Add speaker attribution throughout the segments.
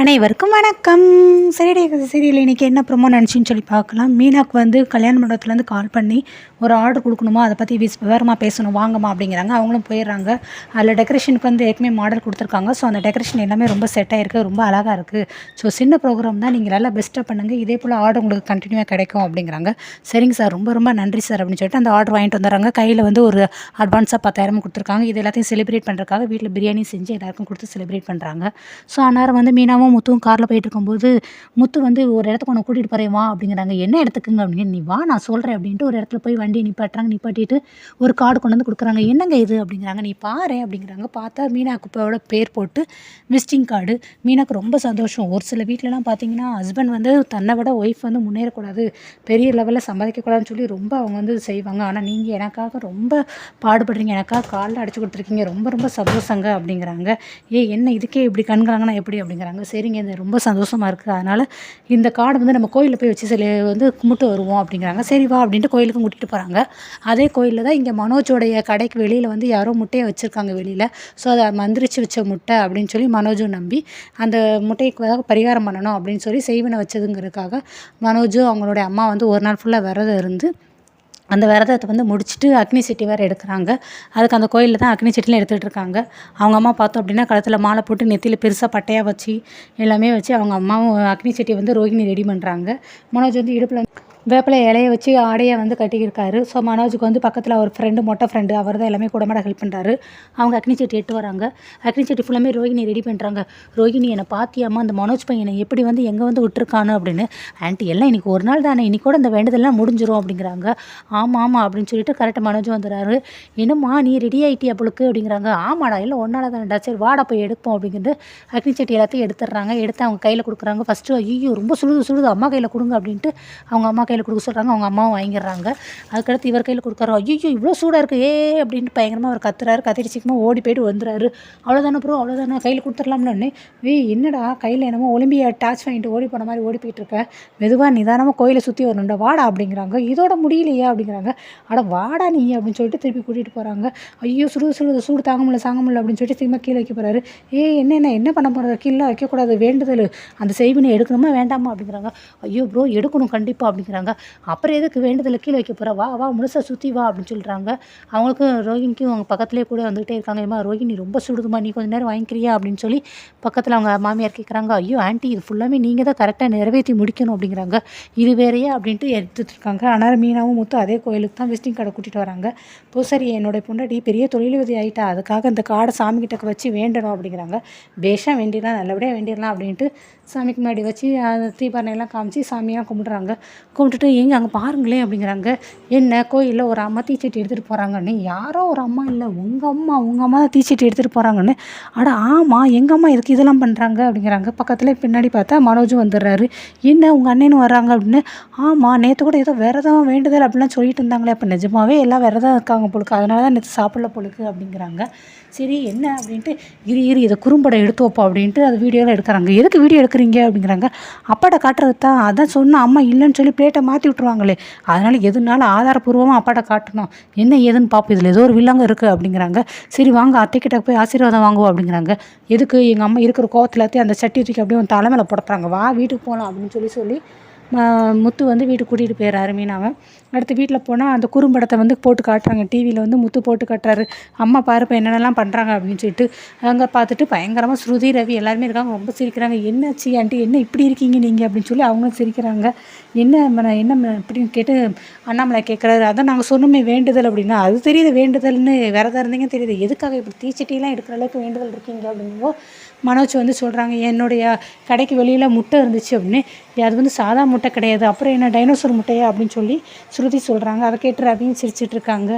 Speaker 1: அனைவருக்கும் வணக்கம். சரிடே சீரியல் இன்றைக்கி என்ன ப்ரோமோ நினச்சின்னு சொல்லி பார்க்கலாம். மீனாக்கு வந்து கல்யாண மண்டபத்துலேருந்து கால் பண்ணி ஒரு ஆர்டர் கொடுக்கணுமா, அதை பற்றி விவரமாக பேசணும் வாங்கம்மா அப்படிங்கிறாங்க. அவங்களும் போயிடுறாங்க. அதில் டெக்கரேஷனுக்கு வந்து ஏற்கனவே மாடல் கொடுத்துருக்காங்க. ஸோ அந்த டெக்கரேஷன் எல்லாமே ரொம்ப செட் ஆகிருக்கு, ரொம்ப அழகாக இருக்குது. ஸோ சின்ன ப்ரோக்ராம் தான், நீங்கள் நல்லா பெஸ்ட்டாக பண்ணுங்கள், இதே போல் ஆர்டர் உங்களுக்கு கண்டினியூவாக கிடைக்கும் அப்படிங்கிறாங்க. சரிங்க சார், ரொம்ப ரொம்ப நன்றி சார் அப்படின்னு சொல்லிட்டு அந்த ஆர்டர் வாங்கிட்டு வந்துடுறாங்க. கையில் வந்து ஒரு அட்வான்ஸாக 10,000 கொடுத்துருக்காங்க. இது எல்லாத்தையும் செலிப்ரேட் பண்ணுறதுக்காக வீட்டில் பிரியாணி செஞ்சு எல்லாருக்கும் கொடுத்து செலிப்ரேட் பண்ணுறாங்க. ஸோ அந்நேரம் வந்து மீனாவும் முத்துவும் காரில் போயிட்டு இருக்கும்போது முத்து வந்து ஒரு இடத்துக்கு உன்னை கூட்டிகிட்டு போகிறேன் வா அப்படிங்கிறாங்க. என்ன இடத்துக்குங்க அப்படின்னு. நீ வா நான் சொல்கிறேன் அப்படின்ட்டு ஒரு இடத்துல போய் வண்டியை நிப்பாட்டிட்டு ஒரு கார்டு கொண்டு வந்து கொடுக்குறாங்க. என்னங்க இது அப்படிங்கிறாங்க. நீ பாரு அப்படிங்கிறாங்க. பார்த்தா மீனா குப்பாவோட பேர் போட்டு விசிட்டிங் கார்டு. மீனாக்கு ரொம்ப சந்தோஷம். ஒரு சில வீட்டிலலாம் பார்த்தீங்கன்னா ஹஸ்பண்ட் வந்து தன்னை விட ஒய்ஃப் வந்து முன்னேறக்கூடாது, பெரிய லெவலில் சம்பாதிக்கக்கூடாதுன்னு சொல்லி ரொம்ப அவங்க வந்து செய்வாங்க. ஆனால் நீங்கள் எனக்காக ரொம்ப பாடுபடுறீங்க, எனக்காக காலில் அடிச்சு கொடுத்துருக்கீங்க, ரொம்ப ரொம்ப சந்தோஷங்க அப்படிங்கிறாங்க. என்ன இதுக்கே இப்படி கண்கிறாங்கன்னா எப்படி அப்படிங்கிறாங்க. சரிங்க, இது ரொம்ப சந்தோஷமாக இருக்குது, அதனால் இந்த கார்டு வந்து நம்ம கோயிலில் போய் வச்சு வந்து கும்பிட்டு வருவோம் அப்படிங்கிறாங்க. சரி வா அப்படின்ட்டு கோயிலுக்கும் கூட்டிகிட்டு போகிறாங்க. அதே கோயிலில் தான் இங்கே மனோஜோடைய கடைக்கு வெளியில் வந்து யாரோ முட்டையை வச்சுருக்காங்க வெளியில். ஸோ அதை மந்திரிச்சு வச்ச முட்டை அப்படின்னு சொல்லி மனோஜும் நம்பி அந்த முட்டைக்கு பரிகாரம் பண்ணணும் அப்படின்னு சொல்லி செய்வனை வச்சதுங்கிறதுக்காக மனோஜும் அவங்களுடைய அம்மா வந்து ஒரு நாள் ஃபுல்லாக விரதம் இருந்து அந்த விரதத்தை வந்து முடிச்சுட்டு அக்னி சட்டி வேறு எடுக்கிறாங்க. அதுக்கு அந்த கோயிலில் தான் அக்னி சட்டிலாம் எடுத்துகிட்டு இருக்காங்க. அவங்க அம்மா பார்த்தோம் அப்படின்னா கழுத்தில் மாலை போட்டு நெத்தியில் பெருசாக பட்டையாக வச்சு எல்லாமே வச்சு அவங்க அம்மாவும் அக்னி சட்டியை வந்து ரோகிணி ரெடி பண்ணுறாங்க. மனோஜ் வந்து இடுப்பில் வேப்பிலை இலையை வச்சு ஆடையை வந்து கட்டியிருக்காரு. ஸோ மனோஜுக்கு வந்து பக்கத்தில் ஒரு ஃப்ரெண்டு, மொட்டை ஃப்ரெண்டு, அவர் தான் எல்லாமே கூடமாட ஹெல்ப் பண்ணுறாரு. அவங்க அக்னி சட்டி எட்டு வராங்க. அக்னி சட்டி ஃபுல்லாமே ரோகிணி ரெடி பண்ணுறாங்க. ரோகிணி என்னை பாத்தியாம்மா, அந்த மனோஜ் பையனை எப்படி வந்து எங்கே வந்து விட்டுருக்கானு அப்படின்னு. ஆண்டி எல்லாம் இன்றைக்கி ஒரு நாள் தானே, இன்றைக்கி கூட இந்த வேண்டதெல்லாம் முடிஞ்சிரும் அப்படிங்கிறாங்க. ஆமாம் அப்படின்னு சொல்லிட்டு கரெக்டாக மனோஜ் வந்துடுறாரு. என்னம்மா நீ ரெடி ஆகிட்டியா பொழுக்கு அப்படிங்கிறாங்க. ஆமாடா, இல்லை ஒன்றால் தானடா, சரி வாடா போய் எடுப்போம் அப்படிங்கிறது. அக்னி சட்டி எல்லாத்தையும் எடுத்துடுறாங்க. எடுத்து அவங்க கையில் கொடுக்குறாங்க. ஃபஸ்ட்டு ஐயோ ரொம்ப சுடுது அம்மா கையில் கொடுங்க அப்படின்ட்டு அவங்க அம்மா கையில் கொடுக்க சொல்கிறாங்க. அவங்க அம்மாவும் வாங்கிடுறாங்க. அதுக்கடுத்து இவர் கையில் கொடுக்குறாரு. ஐயோ இவ்வளோ சூடாக இருக்குது அப்படின்ட்டு பயங்கரமாக அவர் கத்துறாரு. கத்திட்டு சீக்கிரமாக ஓடி போய்ட்டு வந்துடுறாரு. அவ்வளோதானே ப்ரோ, அவ்வளோதானே, கையில் கொடுத்துடலாம்னு. என்னடா கையில் என்னமோ ஒலிம்பியா டாச் வாங்கிட்டு ஓடி போன மாதிரி ஓடி போயிட்டுருக்கேன், மெதுவாக நிதானமாக கோயிலை சுற்றி வரணும்டா, வாடா அப்படிங்கிறாங்க. இதோட முடியலையா அப்படிங்கிறாங்க. அட வாடா நீ அப்படின்னு சொல்லிட்டு திருப்பி கூட்டிகிட்டு போகிறாங்க. ஐயோ சூடு தாங்க முடியல அப்படின்னு சொல்லிட்டு திரும்ப கீழே வைக்க போகிறாரு. என்ன பண்ண போகிறாரு, கீழே வைக்கக்கூடாது, வேண்டுதல் அந்த செய்வினை எடுக்கணுமா வேண்டாமா அப்படிங்கிறாங்க. ஐயோ ப்ரோ எடுக்கணும் கண்டிப்பாக அப்படிங்கிறாங்க. அப்புறம் எதுக்கு வேண்டுதல் கீழே வைக்க போகிற, வா முழுசாக சுற்றி வா அப்படின்னு சொல்கிறாங்க. அவங்களுக்கும் ரோகிணிக்கும் அவங்க பக்கத்துலேயே கூட வந்துகிட்டே இருக்காங்க. ஏமா ரோகிணி ரொம்ப சுடுதுமா, நீ கொஞ்சம் நேரம் வாங்கிக்கிறியா அப்படின்னு சொல்லி பக்கத்தில் அவங்க மாமியார் கேட்குறாங்க. ஐயோ ஆண்டி இது ஃபுல்லாமே நீங்கள் தான் கரெக்டாக நிறைவேற்றி முடிக்கணும் அப்படிங்கிறாங்க. இது வேறையா அப்படின்ட்டு எடுத்துகிட்டு இருக்காங்க. ஆனால் மீனாவும் முத்து அதே கோயிலுக்கு தான் விசிட்டிங் கார்டை கூட்டிகிட்டு வராங்க. பூசாரி என்னோடய பொண்டாட்டி பெரிய தொழிலதிபதி ஆகிட்டா, அதுக்காக இந்த கார்டை சாமிக்கிட்ட வச்சு வேண்டணும் அப்படிங்கிறாங்க. பேஷாக வேண்டிடலாம், நல்லபடியாக வேண்டிடலாம் அப்படின்ட்டு சாமிக்கு முன்னாடி வச்சு தீபாவளையெல்லாம் காமிச்சு சாமியாக கும்பிட்றாங்க. கும்பிட்டுட்டு எங்கே அங்கே பாருங்களேன் அப்படிங்கிறாங்க. என்ன கோயிலில் ஒரு அம்மா தீச்சட்டி எடுத்துகிட்டு போகிறாங்கன்னு. யாரோ ஒரு அம்மா இல்லை, உங்கள் அம்மா தான் தீச்சட்டி எடுத்துகிட்டு போகிறாங்கன்னு. அட ஆமாம், எங்கள் அம்மா இதுக்கு இதெல்லாம் பண்ணுறாங்க அப்படிங்கிறாங்க. பக்கத்தில் பின்னாடி பார்த்தா மனோஜும் வந்துடுறாரு. என்ன உங்கள் அண்ணனும் வர்றாங்க அப்படின்னு. ஆமாம், நேற்று கூட ஏதோ விரதம் வேண்டுதல் அப்படிலாம் சொல்லிட்டு இருந்தாங்களே, அப்போ நிஜமாவே எல்லாம் விரதம் இருக்காங்க பொழுக்கு, அதனால தான் நேற்று சாப்பிடல பொழுக்கு அப்படிங்கிறாங்க. சரி என்ன அப்படின்ட்டு இரு இதை குறும்படம் எடுத்து வைப்போம் அப்படின்ட்டு அது வீடியோவில் எடுக்கிறாங்க. எதுக்கு வீடியோ எடுக்கிறீங்க அப்படிங்கிறாங்க. அப்பாட்ட காட்டுறது தான், அதான் சொன்னால் அம்மா இல்லைன்னு சொல்லி பிளேட்டை மாற்றி விட்ருவாங்களே, அதனால் எதுனாலும் ஆதாரப்பூர்வமாக அப்பாட்ட காட்டணும், என்ன ஏதுன்னு பார்ப்போம், இதில் ஏதோ ஒரு வில்லங்க இருக்குது அப்படிங்கிறாங்க. சரி வாங்க அத்தைக்கிட்ட போய் ஆசீர்வாதம் வாங்குவோம் அப்படிங்கிறாங்க. எதுக்கு, எங்கள் அம்மா இருக்கிற கோவத்தில் அந்த சட்டி தூக்கி அப்படியே உன் தலைமையில் போடுறாங்க, வா வீட்டுக்கு போகலாம் அப்படின்னு சொல்லி முத்து வந்து வீட்டுக்கு கூட்டிகிட்டு போயிடுறாரு மீனாவை. அடுத்து வீட்டில் போனால் அந்த குறும்படத்தை வந்து போட்டு காட்டுறாங்க. டிவியில் வந்து முத்து போட்டு காட்டுறாரு. அம்மா பாருப்பா என்னென்னலாம் பண்ணுறாங்க அப்படின்னு சொல்லிட்டு அங்கே பார்த்துட்டு பயங்கரமாக ஸ்ருதி, ரவி எல்லாருமே இருக்காங்க. ரொம்ப சிரிக்கிறாங்க. என்னாச்சு ஆண்டி, என்ன இப்படி இருக்கீங்க நீங்கள் அப்படின்னு சொல்லி அவங்களும் சிரிக்கிறாங்க. என்ன இப்படின்னு கேட்டு அண்ணாமலை கேட்குறாரு. அதான் நாங்கள் சொன்னோமே வேண்டுதல் அப்படின்னா. அது தெரியுது வேண்டுதல்னு, விரதம் இருந்தீங்க தெரியுது, எதுக்காக இப்படி தீச்சட்டிலாம் எடுக்கிற அளவுக்கு வேண்டுதல் இருக்கீங்க அப்படிங்கோ. மனோஜ் வந்து சொல்கிறாங்க, என்னுடைய கடைக்கு வெளியில் முட்டை இருந்துச்சு அப்படின்னு. அது வந்து சாதா முட்டை கிடையாது, அப்புறம் என்ன டைனோசர் முட்டையா அப்படின்னு சொல்லி ஸ்ருதி சொல்கிறாங்க. அதை கேட்டு ரவியும் சிரிச்சிட்ருக்காங்க.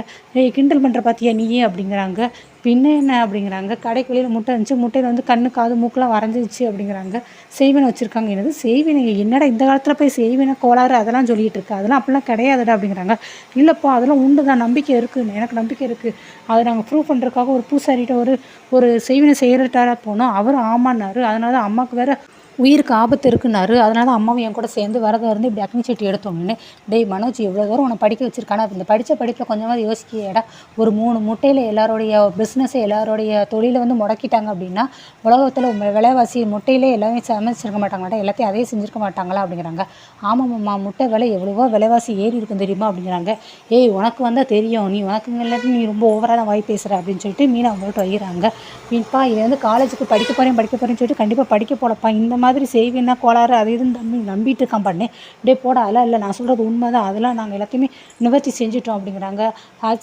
Speaker 1: கிண்டல் பண்ணுற பார்த்தியா நீயே அப்படிங்கிறாங்க. பின்ன என்ன அப்படிங்கிறாங்க. கடைக்கு வெளியில் முட்டை இருந்துச்சு, முட்டையில் வந்து கண்ணு காது மூக்கெலாம் வரைஞ்சிச்சு அப்படிங்கிறாங்க. செய்வினை வச்சுருக்காங்க. என்னது செய்வினை, என்னடா இந்த காலத்தில் போய் செய்வினை கோளாறு அதெல்லாம் சொல்லிகிட்டு இருக்கு, அதெல்லாம் அப்படிலாம் கிடையாதுடா அப்படிங்கிறாங்க. இல்லைப்பா அதெல்லாம் உண்டு தான், நம்பிக்கை இருக்குது, எனக்கு நம்பிக்கை இருக்குது, அதை நாங்கள் ப்ரூவ் பண்ணுறதுக்காக ஒரு பூசாரிகிட்ட ஒரு செய்வினை செய்கிறட்டார போனோம், அவரும் ஆமான்னாரு, அதனால தான் அம்மாவுக்கு வேறு உயிருக்கு ஆபத்து இருக்குன்னாரு. அதனால தான் அம்மாவும் என் கூட சேர்ந்து விரதம் இருந்து இப்படி அக்னி சட்டி எடுத்தோம்னு. டேய் மனோஜ், இவ்வளோ தூரம் உன்னை படிக்க வச்சிருக்கானா, இந்த படித்த படிப்பில் கொஞ்சமாவது யோசிக்கிறியாடா? ஒரு 3 முட்டையில் எல்லாருடைய பிஸ்னஸை எல்லாருடைய தொழிலை வந்து முடக்கிட்டாங்க அப்படின்னா உலகத்தில் விலைவாசி முட்டையிலே எல்லாமே சமைச்சிருக்க மாட்டாங்களாடா, எல்லாத்தையும் அதே செஞ்சுருக்க மாட்டாங்களா அப்படிங்கிறாங்க. ஆமாம்மா, முட்டை விலை எவ்வளவோ விலைவாசி ஏறி இருக்கும் தெரியுமா அப்படிங்கிறாங்க. ஏய் உனக்கு வந்தால் தெரியும், நீ உனக்கு இல்லாட்டி நீ ரொம்ப ஓவராக தான் வாய் பேசுகிற அப்படின்னு சொல்லிட்டு மீனா அவங்கள்ட்ட வைக்கிறாங்க. மீன்பா இதை வந்து காலேஜுக்கு படிக்க போகிறேன்னு சொல்லிட்டு கண்டிப்பாக படிக்க போலப்பா, இந்த மாதிரி செய்வேன்னா கோளாறு அது இதுன்னு தம்பி நம்பிட்டு இருக்கான் பண்ணேன். இப்படியே போட அதெல்லாம் இல்லை, நான் சொல்கிறது உண்மை தான், அதெல்லாம் நாங்கள் எல்லாத்தையுமே நிவர்த்தி செஞ்சுட்டோம் அப்படிங்கிறாங்க.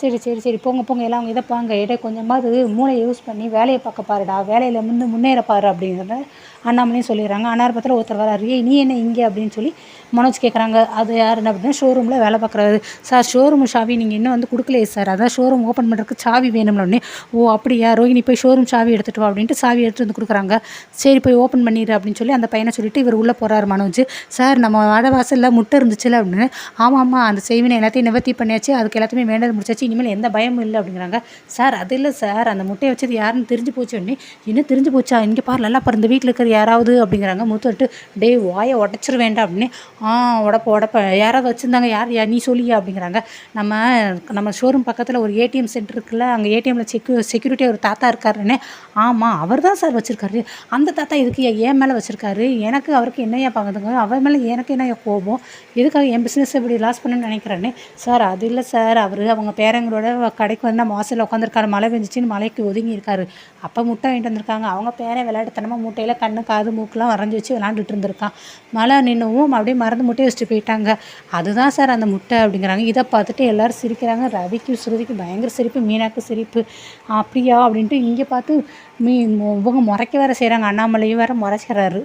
Speaker 1: சரி சரி சரி போங்க எல்லாம் அவங்க இதை பாங்க, இடை கொஞ்சமாவது மூளையை யூஸ் பண்ணி வேலையை பார்க்க பாருடா, வேலையில் முன்னேற பாரு அப்படிங்கிறத அண்ணாமலையும் சொல்லிடுறாங்க. அன்னாரப்பத்தில் ஒருத்தர் வராரு. ஏய் நீ என்ன இங்கே அப்படின்னு சொல்லி மனோஜ் கேட்குறாங்க. அது யாருன்னு அப்படின்னா ஷோரூமில் வேலை பார்க்குறாரு. சார் ஷோரூம் சாவி நீங்கள் இன்னும் வந்து கொடுக்கலையே சார், அதான் ஷோரூம் ஓப்பன் பண்ணுறதுக்கு சாவி வேணும்னே. ஓ அப்படியா, ரோஹினி போய் ஷோரூம் சாவி எடுத்துகிட்டு வா அப்படின்ட்டு சாவி எடுத்துகிட்டு வந்து கொடுக்குறாங்க. சரி போய் ஓப்பன் பண்ணிடு அப்படின்னு சொல்லி அந்த பையனை சொல்லிட்டு இவர் உள்ளே போகிறாரு மனோஜ். சார் நம்ம வாசலில் முட்டை இருந்துச்சுல அப்படின்னு. ஆமாம்மா, அந்த செய்வினை எல்லாத்தையும் நிவர்த்தி பண்ணியாச்சு, அதுக்கு எல்லாத்தையுமே வேண்டது முடிச்சாச்சு, இனிமேல் எந்த பயமும் இல்லை அப்படிங்கிறாங்க. சார் அது இல்லை சார், அந்த முட்டையை வச்சது யாருன்னு தெரிஞ்சு போச்சு உடனே. இன்னும் தெரிஞ்சு போச்சா, இங்கே பாரு நல்லா பாரு, இந்த வீட்டில் இருக்கிற யாராவது அப்படிங்கிறாங்க. முத்துட்டு டே வாயை உடச்சிட வேண்டாம் அப்படின்னு. உடப்ப யாராவது வச்சுருந்தாங்க, யார் நீ சொல்லியா அப்படிங்கிறாங்க. நம்ம ஷோரூம் பக்கத்தில் ஒரு ஏடிஎம் சென்டர் இருக்குல்ல, அங்கே ஏடிஎம்மில் செக்யூரிட்டியாக ஒரு தாத்தா இருக்காருன்னு. ஆமாம் அவர் தான் சார் வச்சுருக்காரு. அந்த தாத்தா இதுக்கு என் மேலே வச்சுருக்காரு, எனக்கு அவருக்கு என்னையா பார்க்குதுங்க, அவர் மேலே எனக்கு என்ன கோபம், எதுக்காக என் பிஸ்னஸ் இப்படி லாஸ் பண்ணுன்னு நினைக்கிறேன்னு. சார் அது இல்லை சார், அவங்க பேரங்களோட கடைக்கு வந்து நம்ம வாசலில் உட்காந்துருக்காரு, மழை பெஞ்சிச்சின்னு மலைக்கு ஒதுங்கி இருக்காரு. அப்போ முட்டை வாங்கிட்டு வந்திருக்காங்க, அவங்க பேரன் விளையாட்டுத்தனமாக முட்டையில் கண்ணு காது மூக்கெலாம் வரைஞ்சி வச்சு விளாண்டுட்டு இருந்திருக்கான். மழை நின்றுவும் அப்படியே மறந்து முட்டையை வச்சுட்டு போயிட்டாங்க. அதுதான் சார் அந்த முட்டை அப்படிங்கிறாங்க. இதை பார்த்துட்டு எல்லோரும் சிரிக்கிறாங்க. ரவிக்கு ஸ்ருதிக்கு பயங்கர சிரிப்பு, மீனாக்கு சிரிப்பு. அப்படியா அப்படின்ட்டு இங்கே பார்த்து இவங்க முறைக்க வேறு செய்கிறாங்க, அண்ணாமலையும் வேறு முறைக்கிறாரு.